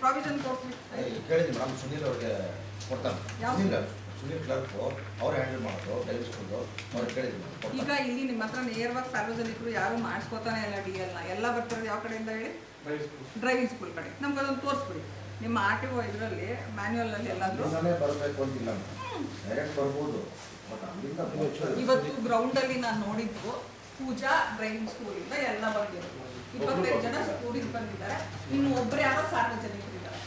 Provision ತೋರಿಸಿ. ಕೇಳಿದ್ವಿ madam, Sunil ಅವ್ರಿಗೆ ಕೊಡ್ತಾನೆ. ಸುನೀಲ್ ಕ್ಲರ್ಕ್ ಅವ್ರು ಹ್ಯಾಂಡಲ್ ಮಾಡೋದು ಡ್ರೈವಿಂಗ್ ಸ್ಕೂಲ್ದು ಅವ್ರು ಕೇಳಿದ್ವಿ. ಈಗ ಇಲ್ಲಿ ನಿಮ್ಮ ಹತ್ರ ನೇರವಾಗಿ ಸಾರ್ವಜನಿಕರು ಯಾರು ಮಾಡಿಸ್ಕೋತಾನೆ ಇಲ್ಲ DL ಎಲ್ಲ ಬರ್ತಿರೋದು ಯಾವ ಕಡೆಯಿಂದ ಹೇಳಿ? ಡ್ರೈವಿಂಗ್ ಸ್ಕೂಲ್ ಕಡೆ. ನಮ್ಗೆ ಅದೊಂದು ತೋರಿಸ್ಬಿಡಿ ನಿಮ್ಮ RTO ಇದರಲ್ಲಿ ಮ್ಯಾನ್ಯುವಲ್ನಲ್ಲಿ ಎಲ್ಲಾದರೂ ಬರಬೇಕು ಅಂತಿಲ್ಲ, ಡೈರೆಕ್ಟ್ ಬರ್ಬೋದು. ಇವತ್ತು ಗ್ರೌಂಡಲ್ಲಿ ನಾನು ನೋಡಿದ್ದು ಪೂಜಾ ಡ್ರೈವಿಂಗ್ ಸ್ಕೂಲಿಂದ ಎಲ್ಲ ಬಂದಿರೋದು 25 ಜನ ಸ್ಟೂಡೆಂಟ್ ಬಂದಿದ್ದಾರೆ. ಇನ್ನು ಒಬ್ಬರು ಯಾರೋ ಸಾರ್ವಜನಿಕರಿದ್ದಾರೆ.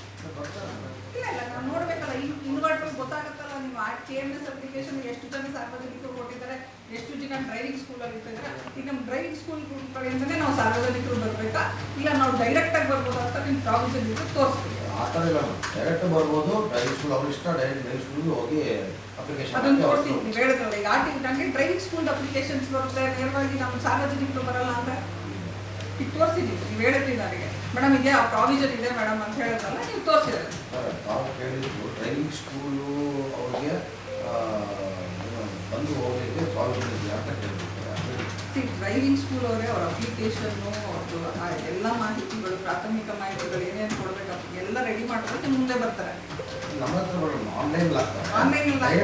ಇಲ್ಲ ಇಲ್ಲ ನಾವು ನೋಡ್ಬೇಕಲ್ಲ, ಇನ್ವರ್ಟರ್ ಗೊತ್ತಾಗುತ್ತಲ್ಲ. ನೀವು KMS ಅಪ್ಲಿಕೇಶನ್ ಎಷ್ಟು ಜನ ಸಾರ್ವಜನಿಕರು ಕೊಟ್ಟಿದ್ದಾರೆ, ಎಷ್ಟು ಜನ ಡ್ರೈವಿಂಗ್ ಸ್ಕೂಲಲ್ಲಿ ಇರ್ತಿದ್ದಾರೆ. ಈಗ ನಮ್ಮ ಡ್ರೈವಿಂಗ್ ಸ್ಕೂಲ್ ಕಡೆಯಿಂದನೇ ನಾವು ಸಾರ್ವಜನಿಕರು ಬರಬೇಕಾ, ಇಲ್ಲ ನಾವು ಡೈರೆಕ್ಟಾಗಿ ಬರ್ಬೋದು ಅಂತ ನಿಮ್ಮ ಪ್ರಾವಿಷನ್ ಇದ್ದು ತೋರಿಸ್ತೀವಿ. ಆ ಥರ ಇಲ್ಲ, ಡೈರೆಕ್ಟ್ ಬರ್ಬೋದು. ಡ್ರೈವಿಂಗ್ ಸ್ಕೂಲ್ ಅವ್ರು ಇಷ್ಟ, ಡೈರೆಕ್ಟ್ ಡ್ರೈವಿಂಗ್ ಸ್ಕೂಲ್ಗೆ ಹೋಗಿ ಅಪ್ಲಿಕೇಶನ್ ಅದನ್ನು ತೋರಿಸಿ. ನೀವು ಹೇಳಿದ್ರಲ್ಲ ಈಗ ನನಗೆ ಡ್ರೈವಿಂಗ್ ಸ್ಕೂಲ್ ಅಪ್ಲಿಕೇಶನ್ಸ್ ಬರುತ್ತೆ, ನೇರವಾಗಿ ನಮ್ಮ ಸಾರ್ವಜನಿಕರು ಬರಲ್ಲ ಅಂತ ಈಗ ತೋರಿಸಿದ್ದೀವಿ. ನೀವು ಹೇಳಿದ್ರಿ ನನಗೆ ಮೇಡಮ್ ಇದೆ ಆ ಪ್ರಾವಿಷನ್ ಇದೆ ಮೇಡಮ್ ಅಂತ ಹೇಳಿದ್ರಲ್ಲ, ನೀವು ತೋರಿಸಿದ್ರೆ ನಾವು ಕೇಳಿದ್ದು ಡ್ರೈವಿಂಗ್ ಸ್ಕೂಲು ಅವ್ರಿಗೆ ಬಂದು ಹೋಗಲಿಕ್ಕೆ ಪ್ರಾವಿಷನ್ ಇದೆ ಅಂತ ಕೇಳಿದ್ರು. ಡ್ರೈವಿಂಗ್ ಸ್ಕೂಲ್ ಅವರೇ ಅವ್ರ ಅಪ್ಲಿಕೇಶನ್ನು ಅವ್ರದ್ದು ಎಲ್ಲ ಮಾಹಿತಿಗಳು, ಪ್ರಾಥಮಿಕ ಮಾಹಿತಿಗಳು ಏನೇನು ಕೊಡಬೇಕು ಎಲ್ಲ ರೆಡಿ ಮಾಡ್ಕೊಂಡು ಮುಂದೆ ಬರ್ತಾರೆ. ನಮ್ಮ ಹತ್ರ ಬರೋದು ಆನ್ಲೈನ್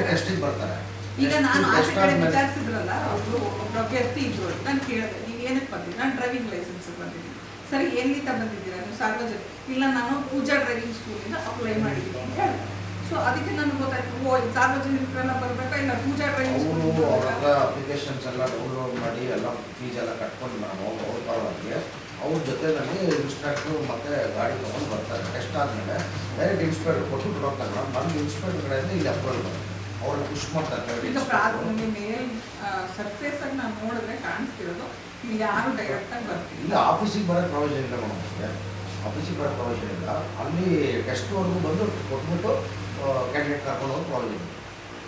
ಟೆಸ್ಟಿಗೆ ಬರ್ತಾರೆ. ಈಗ ನಾನು ಆಚೆ ಕಡೆ ವಿಚಾರಿಸಿದ್ರಲ್ಲ, ಒಬ್ಬರು ಅಭ್ಯರ್ಥಿ ಇದ್ರು, ನಾನು ಕೇಳಿದೆ ನೀವು ಏನಕ್ಕೆ ಬಂದಿದ್ದೀರಿ? ನಾನು ಡ್ರೈವಿಂಗ್ ಲೈಸೆನ್ಸ್ ಬಂದಿದ್ದೀನಿ. ಸರಿ, ಎಲ್ಲಿಂದ ಬಂದಿದ್ದೀರಾ ನೀವು? ಸಾರ್ವಜನಿಕ. ಇಲ್ಲ, ನಾನು ಪೂಜಾ ಡ್ರೈವಿಂಗ್ ಸ್ಕೂಲಿಂದ ಅಪ್ಲೈ ಮಾಡಿದ್ದೀನಿ ಅಂತ ಹೇಳಿದೆ. ಸೊ ಅದಕ್ಕೆ ನನಗೆ ಗೊತ್ತಾಯ್ತು, ಸಾರ್ವಜನಿಕರೆಲ್ಲ ಬರಬೇಕಾ ಇಲ್ಲ ಪೂಜಾ ಡ್ರೈವಿಂಗ್ ಸ್ಕೂಲ್ ಅವ್ರ ಹತ್ರ ಅಪ್ಲಿಕೇಶನ್ಸ್ ಎಲ್ಲ ಡೌನ್ಲೋಡ್ ಮಾಡಿ ಎಲ್ಲ ಫೀಸ್ ಎಲ್ಲ ಕಟ್ಕೊಂಡು ನಾವು ಅವ್ರ ಪರವಾಗಿ ಅವ್ರ ಜೊತೆ ನನಗೆ ಇನ್ಸ್ಪೆಕ್ಟ್ರು ಮತ್ತು ಗಾಡಿ ತೊಗೊಂಡು ಬರ್ತಾರೆ. ಟೆಸ್ಟ್ ಆದಮೇಲೆ ಡೈರೆಕ್ಟ್ ಇನ್ಸ್ಪೆಕ್ಟ್ರ್ ಕೊಟ್ಟು ಬಿಡೋಗ್ತಾರೆ. ನಮ್ಗೆ ಇನ್ಸ್ಪೆಕ್ಟ್ರ್ ಕಡೆಯಿಂದ ಇಲ್ಲಿ ಅಪ್ರೂವಲ್ ಬರುತ್ತೆ, ಅವ್ರನ್ನ ಪುಷ್ ಮಾಡ್ತಾರೆ. ಈಗ ನಿಮಗೆ ಮೇಲ್ ಸರ್ಫೇಸ್ ಆಗಿ ನಾವು ನೋಡಿದ್ರೆ ಕಾಣಿಸ್ತಿರೋದು ಇಲ್ಲಿ ಯಾರು ಡೈರೆಕ್ಟಾಗಿ ಬರ್ತೀವಿ. ಇಲ್ಲ, ಆಫೀಸಿಗೆ ಬರೋಕ್ಕೆ ಪ್ರಾವಿಷನ್ ಇಲ್ಲ ನಮಗೆ. ಆಫೀಸಿಗೆ ಬರೋಕ್ಕೆ ಪ್ರಾವಿಷನ್ ಇಲ್ಲ. ಅಲ್ಲಿ ಟೆಸ್ಟ್ವರೆಗೂ ಬಂದು ಕೊಟ್ಬಿಟ್ಟು ಕ್ಯಾಂಡಿಡೇಟ್ ಕರ್ಕೊಂಡು ಹೋಗಿ ಪ್ರಾವಿಷನ್.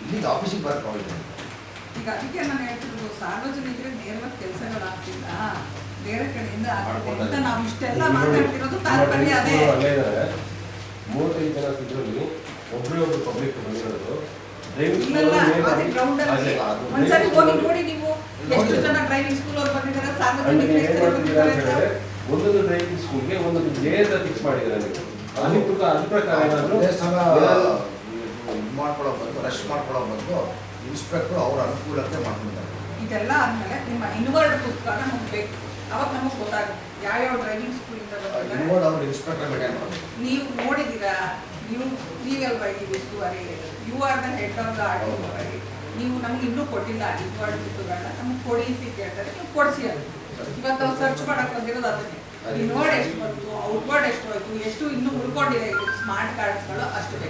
ಇಲ್ಲಿಗೆ ಆಫೀಸಿಗೆ ಬರೋಕ್ಕೆ ಪ್ರಾವಿಷನ್ ಇಲ್ಲ. ಈಗ ಅದಕ್ಕೆ ನಾನು ಹೇಳ್ತಿರೋದು ಸಾರ್ವಜನಿಕರಿಗೆ ನೇರವಾಗಿ ಕೆಲಸಗಳಾಗ್ತಿಲ್ಲ, ಬೇರೆ ಕಡೆಯಿಂದ ಆಗ್ತಿದೆ ಅಂತ ನಾವು ಇಷ್ಟೆಲ್ಲ ಮಾತಾಡ್ತಿರೋದು ತಾತ್ಪರ್ಯ ಅದೇ. 35 ಜನ ಇದ್ರಲ್ಲಿ ಒಬ್ಬರೇ ಒಬ್ಬರು ಪಬ್ಲಿಕ್ ಬಂದಿರೋದು. ಒಂದ್ಸರಿ ಹೋಗಿ ನೋಡಿ ನೀವು ಎಷ್ಟು ಜನ ಡ್ರೈವಿಂಗ್ ಸ್ಕೂಲ್ ಅವ್ರು ಬಂದಿದ್ದಾರೆ, ಸಾರ್ವಜನಿಕರು. ಒಂದೊಂದು ಡ್ರೈವಿಂಗ್ ಸ್ಕೂಲ್ಗೆ ಒಂದೊಂದು ಲೇಯರ್ ಫಿಕ್ಸ್ ಮಾಡಿದ್ದಾರೆ. ಅದ್ರ ಪ್ರಕಾರ ಮಾಡ್ಕೊಳ್ಳೋ ಬಂದು ರಶ್ ಮಾಡ್ಕೊಳ್ಳೋ ಬಂದು ಇನ್ಸ್ಪೆಕ್ಟ್ರು ಅವ್ರ ಅನುಕೂಲಕ್ಕೆ ಮಾಡ್ಕೊಂಡಿದ್ದಾರೆ. ಇದೆಲ್ಲ ಆದ್ಮೇಲೆ ನಿಮ್ಮ ಇನ್ವರ್ಡ್ ಪುಸ್ತಕ ನಮ್ಗೆ ಬೇಕು. ಅವಾಗ ನಮಗೆ ಗೊತ್ತಾಗುತ್ತೆ ಯಾವ್ಯಾವ ಡ್ರೈವಿಂಗ್ ಸ್ಕೂಲಿಂದ ಇನ್ವರ್ಡ್ ಅವ್ರು ಇನ್ಸ್ಪೆಕ್ಟರ್ ಮೇಂಟೈನ್ ಮಾಡೋದು. ನೀವು ನೋಡಿದ್ದೀರಾ? ನೀವೆಲ್ ಬೈದಿರಿ, you are the head of the RTO. ನೀವು ನಮ್ಗೆ ಇನ್ನೂ ಕೊಟ್ಟಿಲ್ಲ ಇನ್ವರ್ಡ್ ಪುಸ್ತಕಗಳನ್ನ, ನಮ್ಗೆ ಕೊಡಿ ಅಂತ ಕೇಳ್ತಾರೆ, ನೀವು ಕೊಡಿಸಿ. ಅದು ಇವತ್ತು ನಾವು ಸರ್ಚ್ ಮಾಡಕ್ಕೆ ಬಂದಿರೋದು ಅದನ್ನೇ. ಇನ್ವರ್ಡ್ ಎಷ್ಟು ಬಂತು, ಔಟ್ವರ್ಡ್ ಎಷ್ಟು ಹೋಯ್ತು, ಎಷ್ಟು ಇನ್ನೂ ಉಳ್ಕೊಂಡಿದೆ ಸ್ಮಾರ್ಟ್ ಕಾರ್ಡ್ಸ್ಗಳು ಅಷ್ಟು ಬೇಕು.